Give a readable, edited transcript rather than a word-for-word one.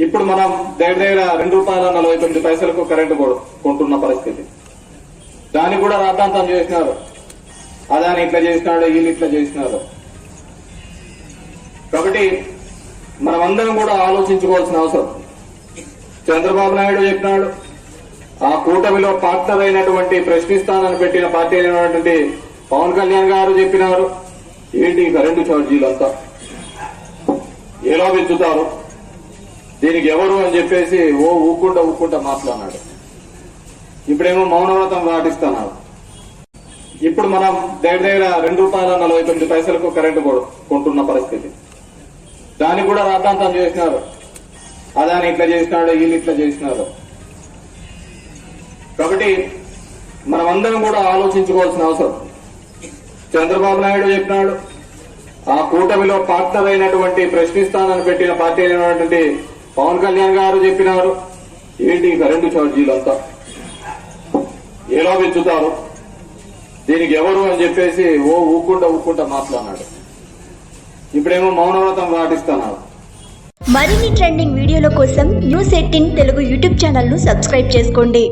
ఇప్పుడు మనం దగ్గర ₹2.49 కరెంటు కొంటున్న పరిస్థితి. దాన్ని కూడా రాద్ధాంతం చేసినారు. అదాని ఇట్లా చేసినాడు, వీళ్ళు ఇట్లా చేసినారు. కాబట్టి మనమందరం కూడా ఆలోచించుకోవాల్సిన అవసరం. చంద్రబాబు నాయుడు చెప్పినాడు, ఆ కూటమిలో పార్ట్నర్ అయినటువంటి ప్రశ్నిస్తానని పెట్టిన పార్టీ అయినటువంటి పవన్ కళ్యాణ్ గారు చెప్పినారు, ఏంటి కరెంటు ఛార్జీలు అంతా ఎలా పెంచుతారు, దీనికి ఎవరు అని చెప్పేసి ఊక్కుంటా మాట్లాడినాడు. ఇప్పుడేమో మౌనవ్రతం పాటిస్తున్నారు. ఇప్పుడు మనం దగ్గర ₹2.49 కరెంటు కొంటున్న పరిస్థితి. దాన్ని కూడా రాద్ధాంతం చేసినారు. అదాని ఇట్లా చేసినాడు, వీళ్ళు ఇట్లా చేసినారు. కాబట్టి మనమందరం కూడా ఆలోచించుకోవాల్సిన అవసరం. చంద్రబాబు నాయుడు చెప్పినాడు, ఆ కూటమిలో పార్ట్నర్ అయినటువంటి ప్రశ్నిస్తానని పెట్టిన పార్టీ అయినటువంటి పవన్ కళ్యాణ్ గారు చెప్పినారు, ఏంటి కరెంటు ఛార్జీలు అంతా ఎలా పెంచుతారు, దీనికి ఎవరు అని చెప్పేసి ఊక్కుంటా మాట్లాడినాడు. ఇప్పుడేమో మౌనవ్రతం పాటిస్తున్నారు. మరిన్ని ట్రెండింగ్ వీడియోల కోసం న్యూస్ 18 తెలుగు యూట్యూబ్ ఛానల్ ను సబ్స్క్రైబ్ చేసుకోండి.